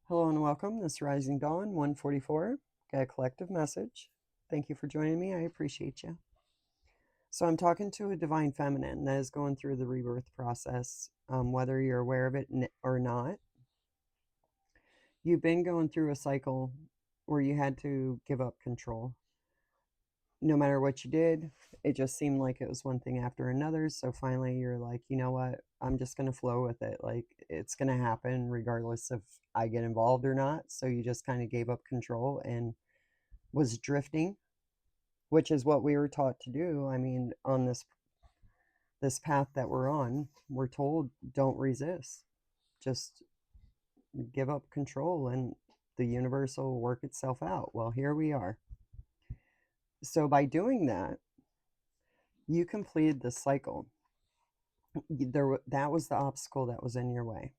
Hello and welcome. This is Rising Dawn 144. Got a collective message. Thank you for joining me. I appreciate you. So I'm talking to a divine feminine that is going through the rebirth process, whether you're aware of it or not. You've been going through a cycle where you had to give up control. No matter what you did, it just seemed like it was one thing after another. So finally you're like, you know what? I'm just going to flow with it. Like it's going to happen regardless if I get involved or not. So you just kind of gave up control and was drifting, which is what we were taught to do. I mean, on this path that we're on, we're told don't resist. Just give up control and the universe will work itself out. Well, here we are. So by doing that, you completed the cycle. That was the obstacle that was in your way.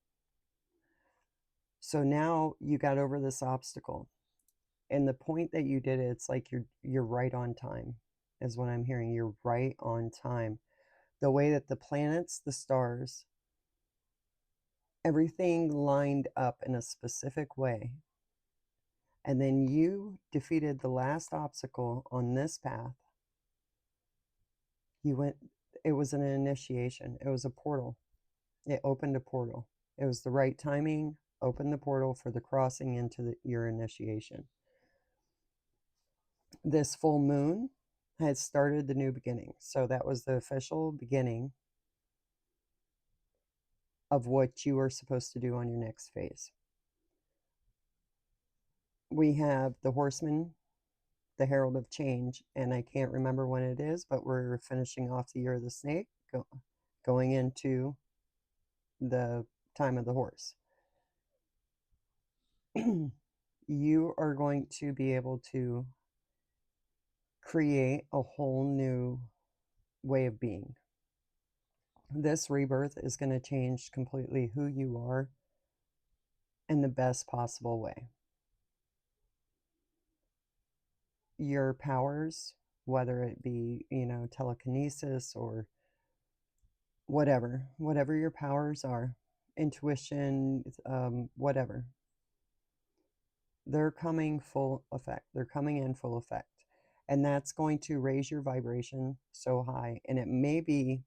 So now you got over this obstacle. And the point that you did it, it's like you're right on time, is what I'm hearing. You're right on time. The way that the planets, the stars, everything lined up in a specific way. And then you defeated the last obstacle on this path. It was an initiation. It was a portal. It opened a portal. It was the right timing, opened the portal for the crossing into your initiation. This full moon had started the new beginning. So that was the official beginning of what you are supposed to do on your next phase. We have the horseman, the herald of change, and I can't remember when it is, but we're finishing off the year of the snake, going into the time of the horse. You are going to be able to create a whole new way of being. This rebirth is going to change completely who you are in the best possible way. Your powers, whether it be, telekinesis or whatever your powers are, intuition, whatever, they're coming full effect. They're coming in full effect. And that's going to raise your vibration so high. And it may be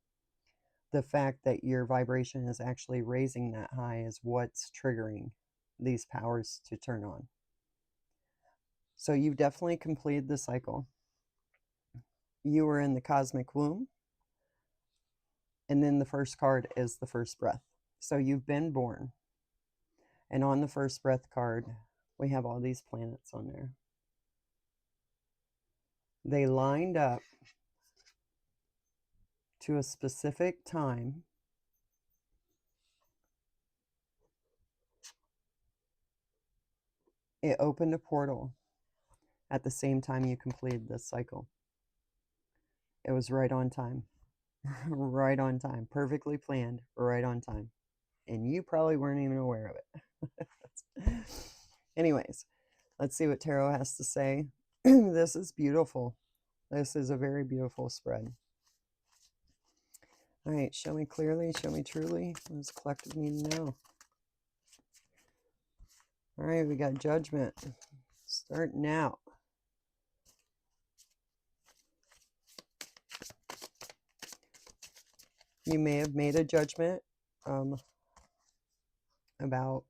the fact that your vibration is actually raising that high is what's triggering these powers to turn on. So you've definitely completed the cycle. You were in the cosmic womb. And then the first card is the first breath. So you've been born. And on the first breath card, we have all these planets on there. They lined up to a specific time. It opened a portal at the same time you completed this cycle. It was right on time. Right on time. Perfectly planned, right on time. And you probably weren't even aware of it. Anyways, let's see what Tarot has to say. This is beautiful. This is a very beautiful spread. All right, show me clearly, show me truly. What does the collective need to know? All right, we got judgment. Starting out. You may have made a judgment about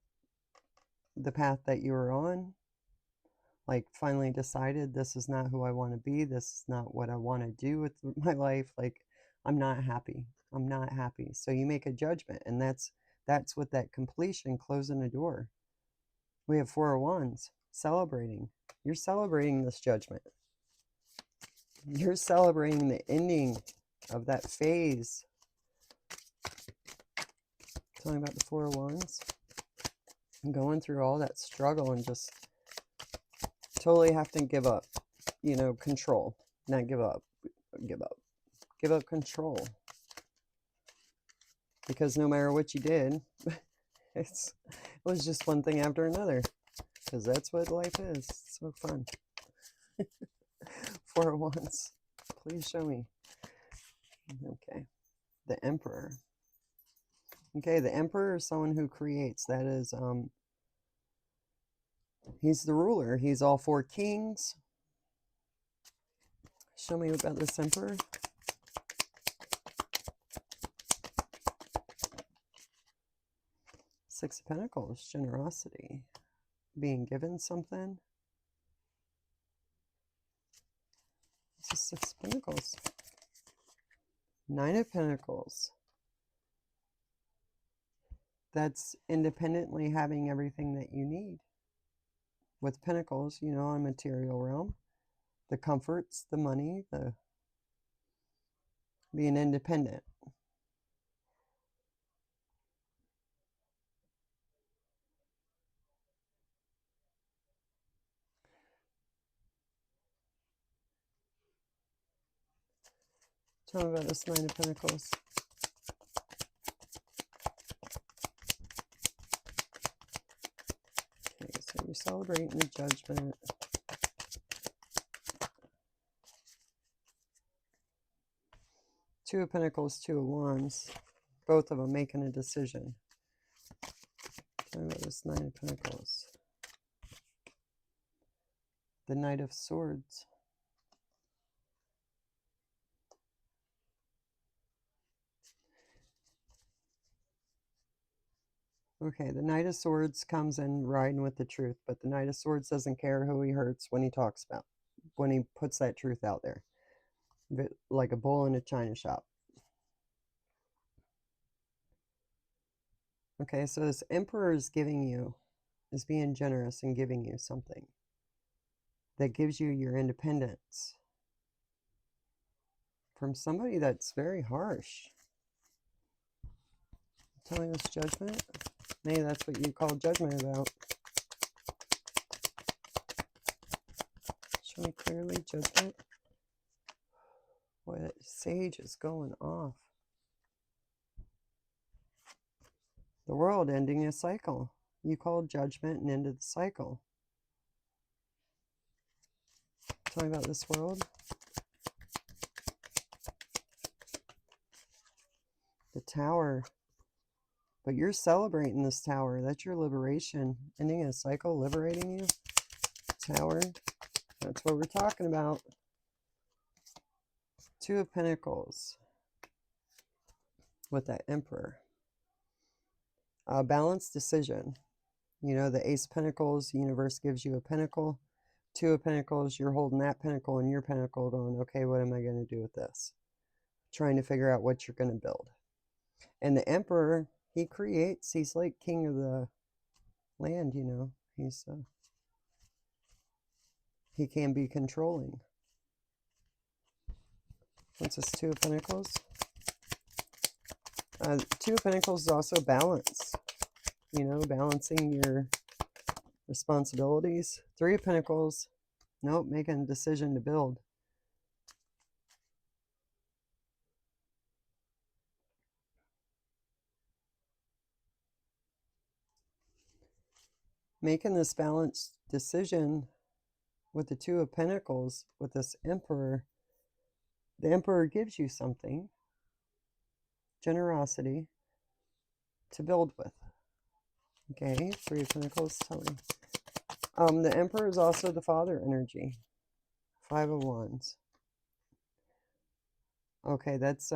the path that you were on. Like finally decided this is not who I want to be. This is not what I want to do with my life. Like I'm not happy. I'm not happy. So you make a judgment, and that's what that completion, closing a door. We have Four of Wands, celebrating. You're celebrating this judgment. You're celebrating the ending of that phase. Tell me about the Four of Wands. I'm going through all that struggle and just totally have to give up, control. Not give up. Give up control. Because no matter what you did, it was just one thing after another. Because that's what life is. It's so fun. Four of Wands. Please show me. Okay. The Emperor. Okay, the Emperor is someone who creates. That is He's the ruler. He's all four kings. Show me about this emperor. Six of Pentacles, generosity, being given something. This is Six of Pentacles. Nine of Pentacles. That's independently having everything that you need. With Pentacles, you know, on material realm, the comforts, the money, the being independent. Tell me about this Nine of Pentacles. Okay, so you're celebrating the Judgment. Two of Pentacles, Two of Wands. Both of them making a decision. Tell me about this Nine of Pentacles. The Knight of Swords. Okay, the Knight of Swords comes in riding with the truth, but the Knight of Swords doesn't care who he hurts when he talks about, when he puts that truth out there. Like a bull in a china shop. Okay, so this Emperor is giving you, is being generous and giving you something that gives you your independence from somebody that's very harsh. Telling us Judgment. Maybe that's what you call Judgment about. Show me clearly Judgment. Boy, that Sage is going off. The world ending a cycle. You call Judgment and ended the cycle. Tell me about this world. The Tower. But you're celebrating this Tower. That's your liberation. Ending a cycle, liberating you. Tower. That's what we're talking about. Two of Pentacles. With that Emperor. A balanced decision. You know, the Ace of Pentacles, the universe gives you a pentacle. Two of Pentacles, you're holding that pentacle and your pentacle going, okay, what am I going to do with this? Trying to figure out what you're going to build. And the Emperor, he creates, he's like king of the land, you know. He can be controlling. What's this, Two of Pentacles? Two of Pentacles is also balance. You know, balancing your responsibilities. Three of Pentacles, nope, making a decision to build. Making this balanced decision with the Two of Pentacles, with this Emperor. The Emperor gives you something, generosity, to build with. Okay, Three of Pentacles, tell me. The Emperor is also the father energy. Five of Wands. Okay, that's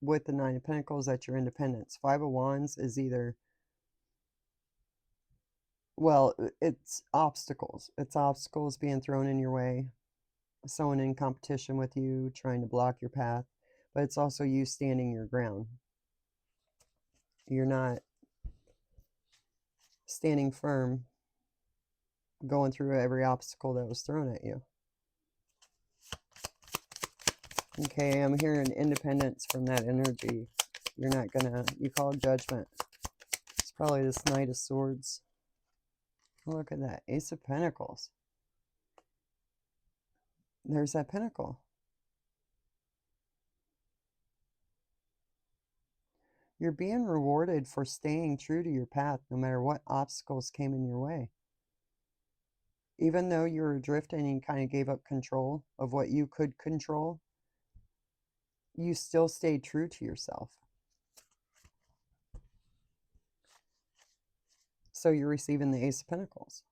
with the Nine of Pentacles, that's your independence. Five of Wands is either, well, it's obstacles. It's obstacles being thrown in your way. Someone in competition with you, trying to block your path. But it's also you standing your ground. You're not standing firm, going through every obstacle that was thrown at you. Okay, I'm hearing independence from that energy. You're not gonna, you call it Judgment. It's probably this Knight of Swords. Look at that, Ace of Pentacles. There's that pentacle. You're being rewarded for staying true to your path no matter what obstacles came in your way. Even though you were adrift and you kind of gave up control of what you could control, you still stayed true to yourself. So you're receiving the Ace of Pentacles.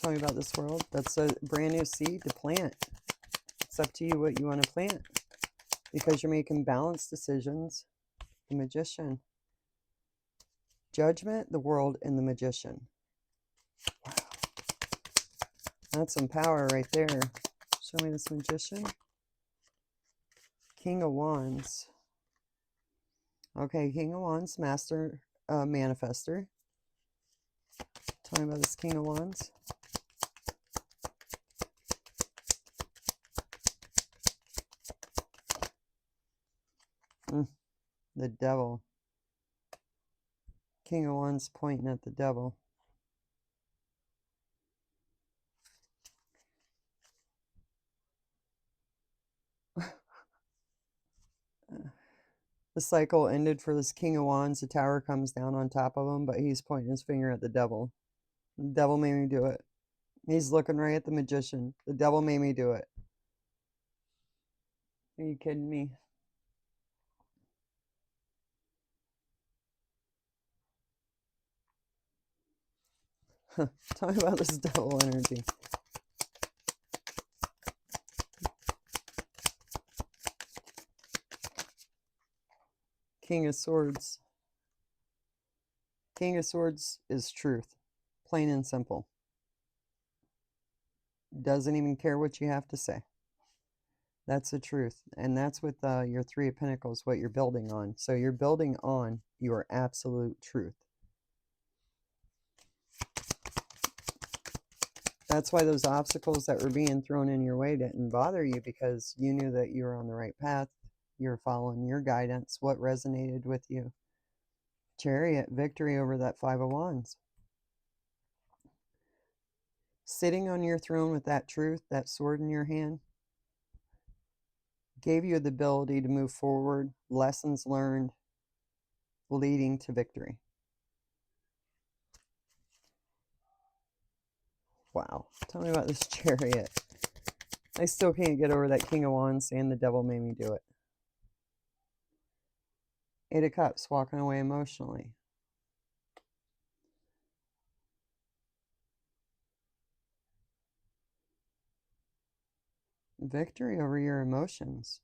Tell me about this world. That's a brand new seed to plant. It's up to you what you want to plant, because you're making balanced decisions. The Magician. Judgment, the world, and the Magician. Wow. That's some power right there. Show me this Magician. King of Wands. Okay, King of Wands, Master Manifester. Tell me about this King of Wands. The Devil. King of Wands pointing at the Devil. The cycle ended for this King of Wands. The tower comes down on top of him, but he's pointing his finger at the Devil. The Devil made me do it. He's looking right at the Magician. The Devil made me do it. Are you kidding me? Tell me about this Devil energy. King of Swords. King of Swords is truth. Plain and simple. Doesn't even care what you have to say. That's the truth. And that's with your Three of Pentacles, what you're building on. So you're building on your absolute truth. That's why those obstacles that were being thrown in your way didn't bother you, because you knew that you were on the right path. You're following your guidance, what resonated with you. Chariot, victory over that Five of Wands. Sitting on your throne with that truth, that sword in your hand, gave you the ability to move forward, lessons learned, leading to victory. Wow. Tell me about this Chariot. I still can't get over that King of Wands saying the Devil made me do it. Eight of Cups, walking away emotionally. Victory over your emotions.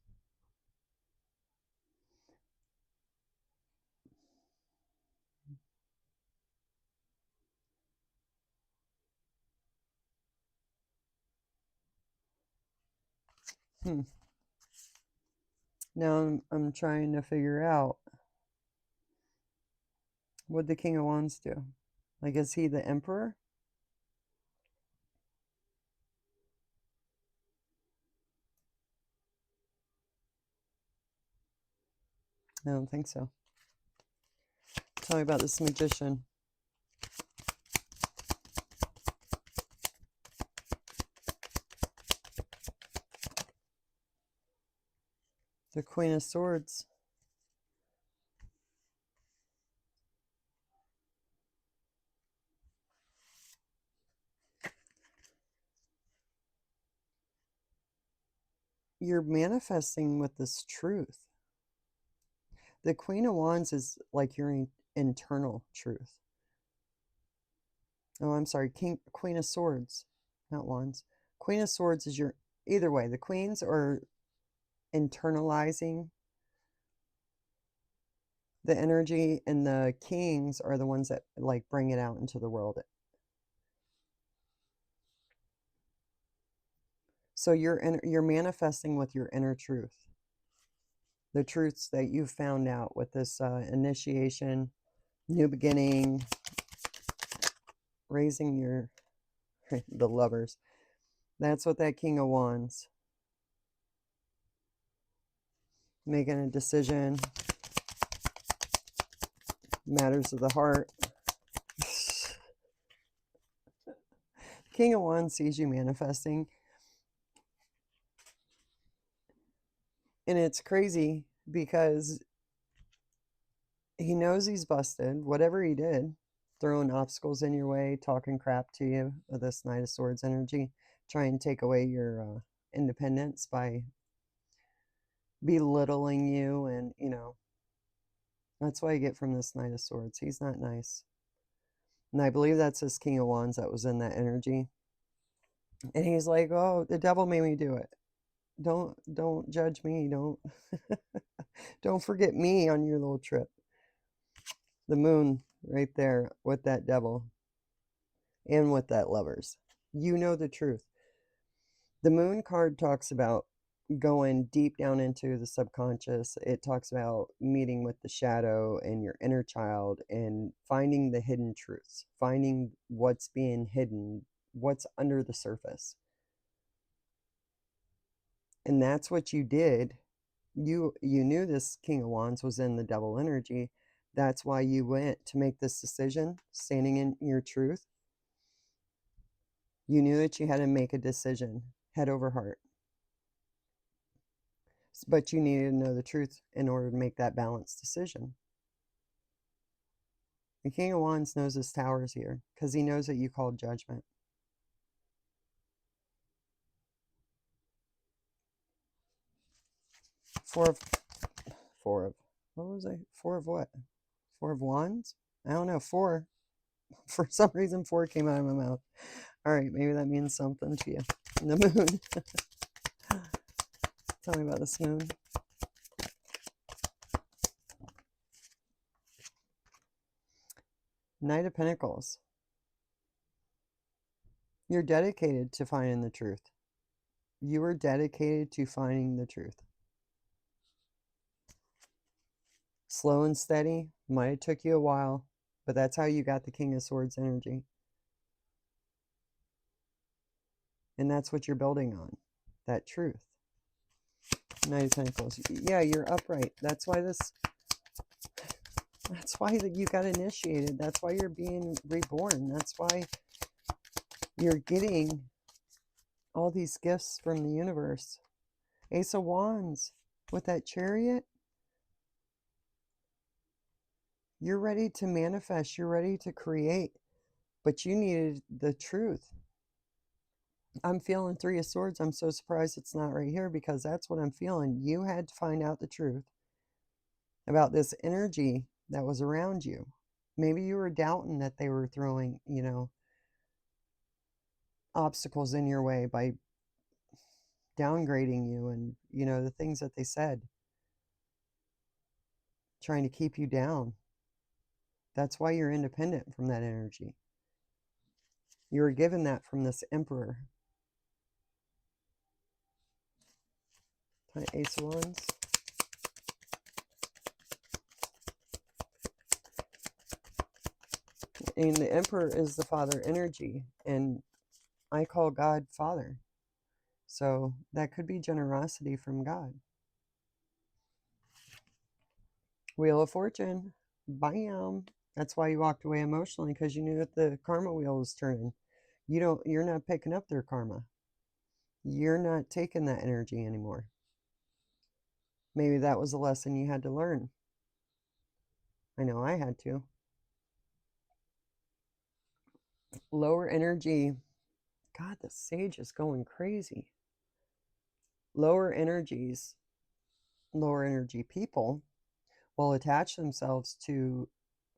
Now I'm trying to figure out, what the King of Wands do? Like, is he the Emperor? I don't think so. Tell me about this Magician. The Queen of Swords. You're manifesting with this truth. The Queen of Wands is like your internal truth. Oh, I'm sorry. Queen of Swords, not Wands. Queen of Swords is your, either way, the Queens are internalizing the energy, and the Kings are the ones that like bring it out into the world. So you're manifesting with your inner truth. The truths that you found out with this initiation, new beginning, raising your, the Lovers. That's what that King of Wands. Making a decision. Matters of the heart. King of Wands sees you manifesting. And it's crazy because he knows he's busted. Whatever he did, throwing obstacles in your way, talking crap to you with this Knight of Swords energy, trying to take away your independence by belittling you. And, you know, that's what I get from this Knight of Swords. He's not nice. And I believe that's his King of Wands that was in that energy. And he's like, oh, the devil made me do it. Don't judge me. Don't forget me on your little trip. The moon right there with that devil and with that lovers. You know the truth. The moon card talks about going deep down into the subconscious. It talks about meeting with the shadow and your inner child and finding the hidden truths, finding what's being hidden, what's under the surface. And that's what you did. You knew this King of Wands was in the devil energy. That's why you went to make this decision, standing in your truth. You knew that you had to make a decision, head over heart. But you needed to know the truth in order to make that balanced decision. The King of Wands knows his tower's here because he knows that you called judgment. Four of, what was I? Four of what? Four of Wands? I don't know. Four. For some reason, four came out of my mouth. All right, maybe that means something to you. The moon. Tell me about this moon. Knight of Pentacles. You're dedicated to finding the truth. You are dedicated to finding the truth. Slow and steady. Might have took you a while, but that's how you got the King of Swords energy. And that's what you're building on. That truth. Knight of Pentacles. Yeah, you're upright. That's why you got initiated. That's why you're being reborn. That's why you're getting all these gifts from the universe. Ace of Wands with that Chariot. You're ready to manifest. You're ready to create. But you needed the truth. I'm feeling Three of Swords. I'm so surprised it's not right here because that's what I'm feeling. You had to find out the truth about this energy that was around you. Maybe you were doubting that they were throwing, obstacles in your way by downgrading you and, the things that they said, trying to keep you down. That's why you're independent from that energy. You were given that from this Emperor. Ace of Wands. And the Emperor is the father energy, and I call God Father. So that could be generosity from God. Wheel of Fortune. Bam. That's why you walked away emotionally, because you knew that the karma wheel was turning. You're not picking up their karma. You're not taking that energy anymore. Maybe that was a lesson you had to learn. I know I had to. Lower energy. God, the sage is going crazy. Lower energies, lower energy people will attach themselves to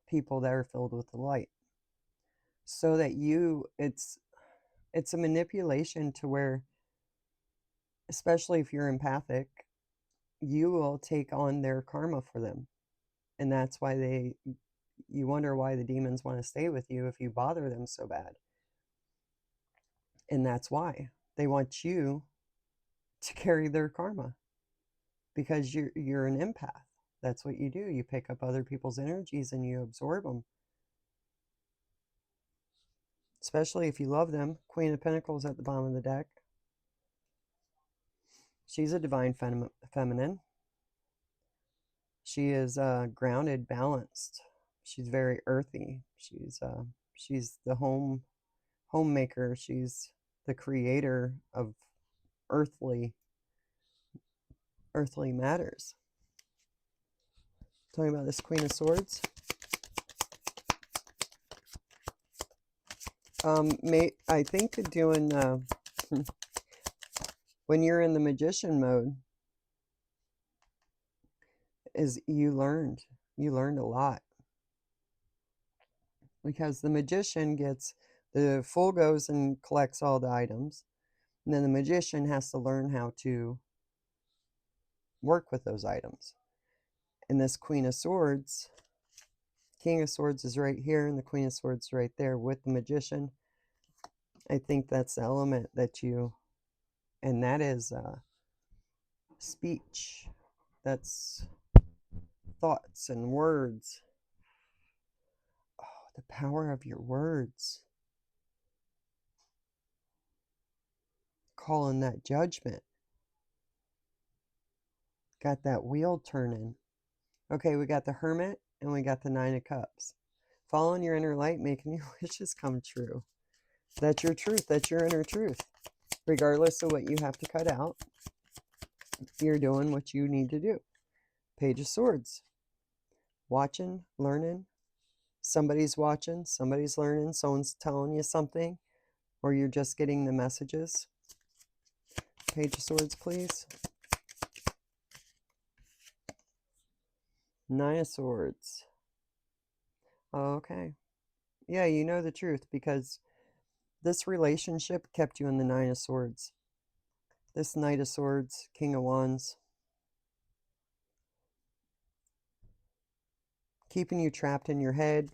people that are filled with the light. So that it's a manipulation to where, especially if you're empathic, you will take on their karma for them. And that's why you wonder why the demons want to stay with you if you bother them so bad. And that's why they want you to carry their karma, because you're an empath. That's what you do. You pick up other people's energies and you absorb them. Especially if you love them. Queen of Pentacles at the bottom of the deck. She's a divine feminine. She is grounded, balanced. She's very earthy. She's the homemaker. She's the creator of earthly matters. Talking about this Queen of Swords. I think doing when you're in the magician mode is you learned a lot, because the magician the fool goes and collects all the items, And then the magician has to learn how to work with those items. And this Queen of Swords, King of Swords is right here, and the Queen of Swords right there with the magician. I think that's the element that you, and that is speech. That's thoughts and words. Oh, the power of your words. Calling that judgment. Got that wheel turning. Okay, we got the Hermit and we got the Nine of Cups. Following your inner light, making your wishes come true. That's your truth. That's your inner truth. Regardless of what you have to cut out, you're doing what you need to do. Page of Swords. Watching, learning. Somebody's watching, somebody's learning, someone's telling you something, or you're just getting the messages. Page of Swords, please. Nine of Swords. Okay. Yeah, you know the truth because this relationship kept you in the Nine of Swords. This Knight of Swords, King of Wands. Keeping you trapped in your head.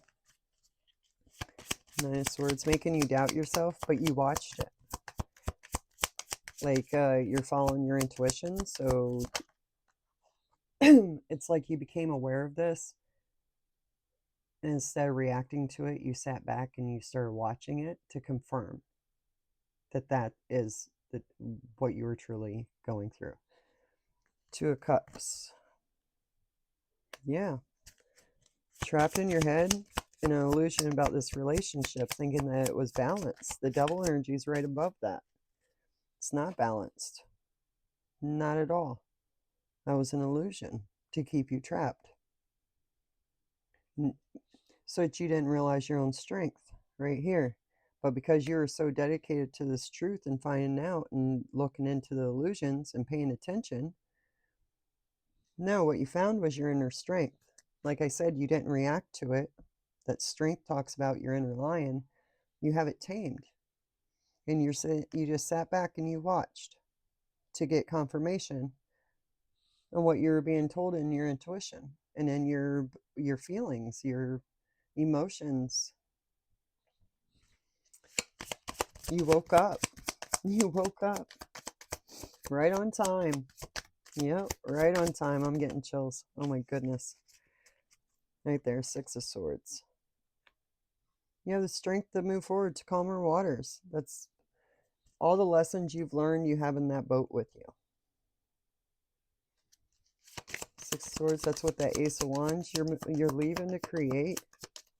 Nine of Swords, making you doubt yourself, but you watched it. Like you're following your intuition, so it's like you became aware of this. And instead of reacting to it, you sat back and you started watching it to confirm that that is what you were truly going through. Two of Cups. Yeah. Trapped in your head in an illusion about this relationship, thinking that it was balanced. The Devil energy is right above that. It's not balanced. Not at all. That was an illusion to keep you trapped. So that you didn't realize your own strength right here. But because you were so dedicated to this truth and finding out and looking into the illusions and paying attention, no, what you found was your inner strength. Like I said, you didn't react to it. That strength talks about your inner lion. You have it tamed. And you just sat back and you watched to get confirmation on what you were being told in your intuition and in your feelings, your emotions. You woke up. You woke up. Right on time. Yep, right on time. I'm getting chills. Oh my goodness. Right there, Six of Swords. You have the strength to move forward to calmer waters. That's all the lessons you've learned you have in that boat with you. Six of Swords, that's what that Ace of Wands, you're leaving to create,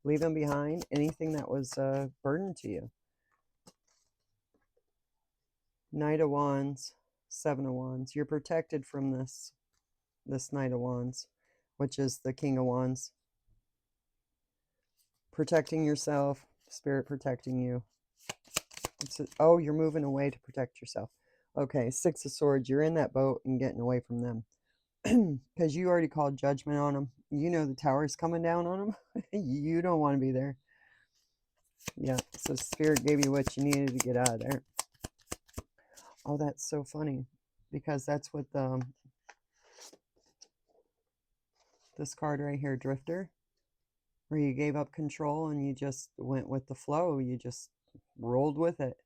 leaving behind anything that was a burden to you. Knight of Wands, Seven of Wands. You're protected from this Knight of Wands, which is the King of Wands. Protecting yourself, Spirit protecting you. Oh, you're moving away to protect yourself. Okay, Six of Swords, you're in that boat and getting away from them. Because you already called judgment on them. You know the tower's coming down on them. You don't want to be there. Yeah, so Spirit gave you what you needed to get out of there. Oh, that's so funny. Because that's what this card right here, Drifter, where you gave up control and you just went with the flow. You just rolled with it.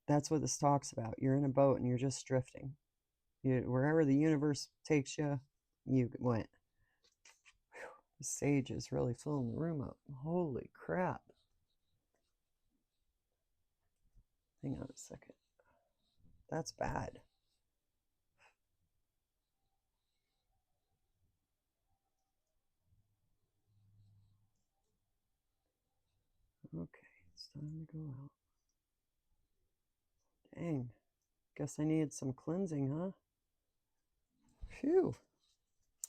That's what this talks about. You're in a boat and you're just drifting. Wherever the universe takes you, you went. Whew, the sage is really filling the room up. Holy crap. Hang on a second. That's bad. Okay, it's time to go out. Dang. Guess I needed some cleansing, huh? Phew.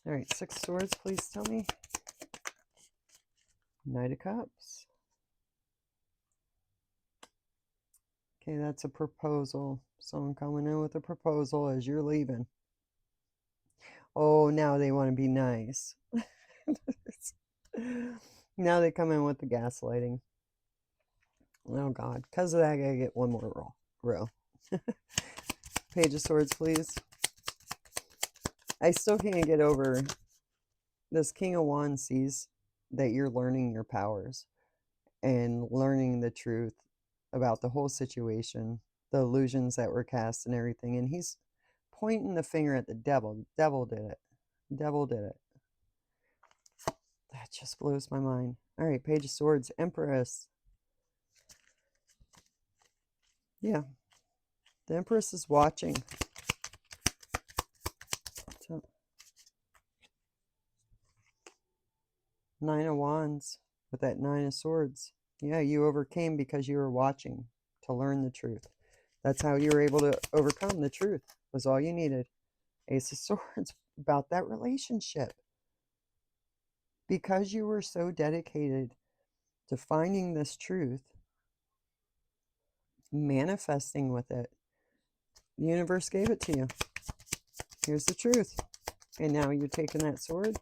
All right, Six of Swords, please tell me. Knight of Cups. Okay, that's a proposal. Someone coming in with a proposal as you're leaving. Oh, now they want to be nice. Now they come in with the gaslighting. Oh, God. Because of that, I got to get one more row. Page of Swords, please. I still can't get over this. King of Wands sees that you're learning your powers and learning the truth about the whole situation, the illusions that were cast and everything. And he's pointing the finger at the devil. Devil did it. Devil did it. That just blows my mind. All right, Page of Swords, Empress. Yeah, the Empress is watching. So, Nine of Wands with that Nine of Swords. Yeah, you overcame because you were watching to learn the truth. That's how you were able to overcome. The truth was all you needed. Ace of Swords, about that relationship. Because you were so dedicated to finding this truth, manifesting with it, the universe gave it to you. Here's the truth. And now you're taking that sword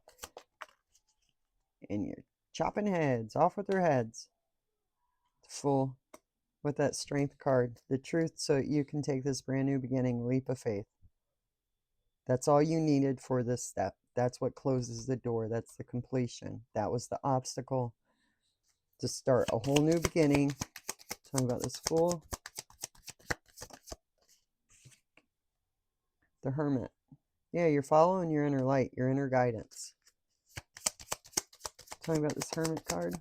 and you're chopping heads off with their heads. Full with that strength card. The truth, so you can take this brand new beginning, leap of faith. That's all you needed for this step. That's what closes the door. That's the completion. That was the obstacle to start a whole new beginning. Talking about this Fool. The Hermit. Yeah, you're following your inner light, your inner guidance. Talking about this Hermit card.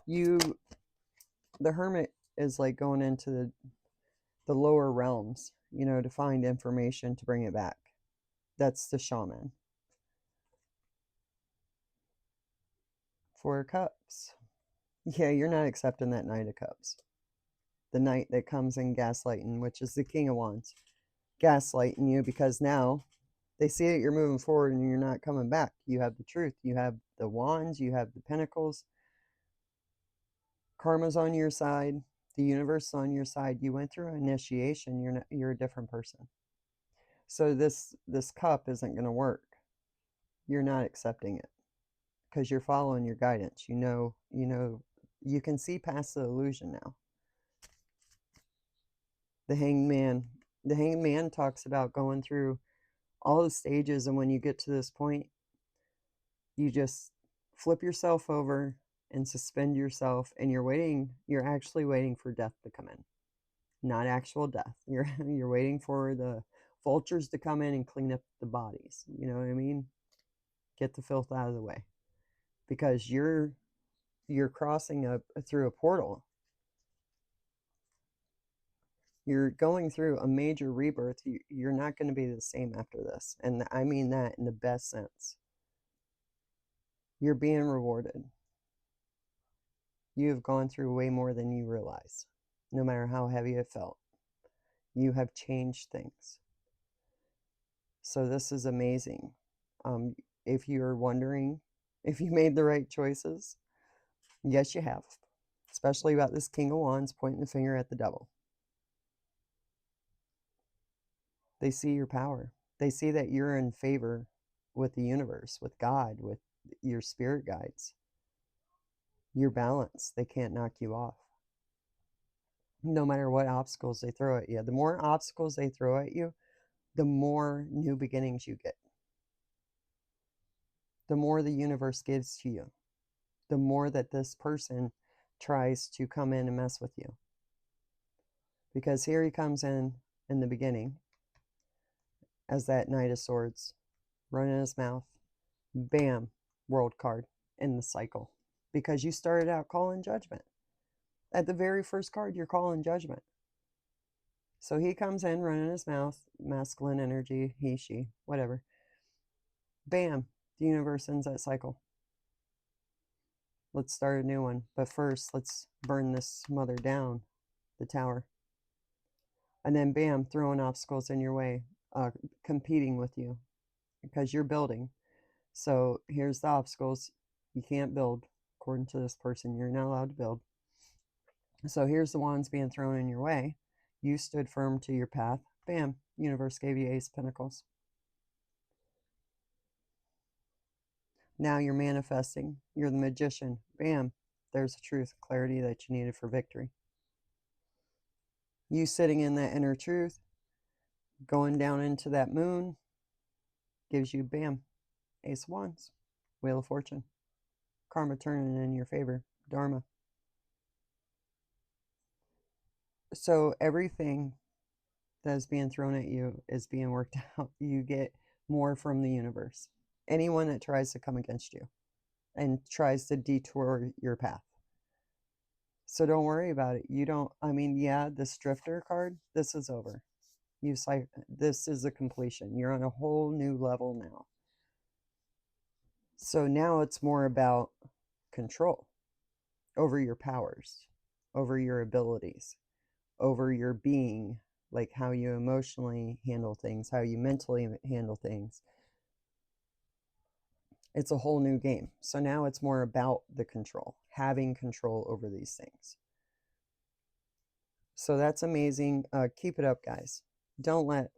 The Hermit is like going into the lower realms, you know, to find information to bring it back. That's the shaman. Four of Cups. Yeah, you're not accepting that Knight of Cups. The knight that comes in gaslighting, which is the King of Wands. Gaslighting you because now they see that you're moving forward and you're not coming back. You have the truth. You have the wands. You have the pentacles. Karma's on your side. The universe is on your side. You went through initiation. You're a different person. So this cup isn't going to work. You're not accepting it because you're following your guidance. You can see past the illusion now. The Hanged Man. The Hanged Man talks about going through all the stages, and when you get to this point, you just flip yourself over and suspend yourself, and you're actually waiting for death to come in. Not actual death. You're waiting for the vultures to come in and clean up the bodies. You know what I mean? Get the filth out of the way. Because you're crossing through a portal. You're going through a major rebirth. You're not going to be the same after this. And I mean that in the best sense. You're being rewarded. You have gone through way more than you realize. No matter how heavy it felt. You have changed things. So this is amazing. If you're wondering if you made the right choices, yes, you have. Especially about this King of Wands pointing the finger at the devil. They see your power. They see that you're in favor with the universe, with God, with your spirit guides. You're balanced. They can't knock you off. No matter what obstacles they throw at you. The more obstacles they throw at you, the more new beginnings you get. The more the universe gives to you. The more that this person tries to come in and mess with you. Because here he comes in the beginning as that Knight of Swords, running his mouth. Bam, world card in the cycle. Because you started out calling judgment. At the very first card, you're calling judgment. So he comes in running his mouth, masculine energy, he, she, whatever. Bam, the universe ends that cycle. Let's start a new one. But first, let's burn this mother down, the tower. And then bam, throwing obstacles in your way, competing with you because you're building. So here's the obstacles. You can't build. According to this person, you're not allowed to build. So here's the wands being thrown in your way. You stood firm to your path. Bam, universe gave you Ace of Pentacles. Now you're manifesting. You're the magician. Bam, there's the truth, clarity that you needed for victory. You sitting in that inner truth, going down into that moon, gives you, bam, Ace of Wands, Wheel of Fortune, karma turning in your favor, Dharma. So everything that is being thrown at you is being worked out. You get more from the universe. Anyone that tries to come against you and tries to detour your path. So don't worry about it. You don't, I mean, yeah, this drifter card, this is over. This is a completion. You're on a whole new level now. So now it's more about control over your powers, over your abilities, over your being, like how you emotionally handle things, how you mentally handle things. It's a whole new game. So now it's more about the control, having control over these things. So that's amazing. Keep it up, guys. Don't let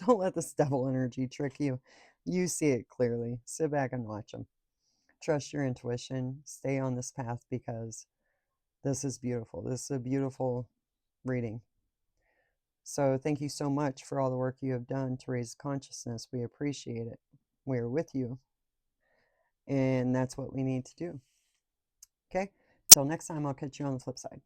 don't let this devil energy trick you. You see it clearly. Sit back and watch them. Trust your intuition. Stay on this path because this is beautiful. This is a beautiful reading. So thank you so much for all the work you have done to raise consciousness. We appreciate it. We are with you. And that's what we need to do. Okay? Till next time, I'll catch you on the flip side.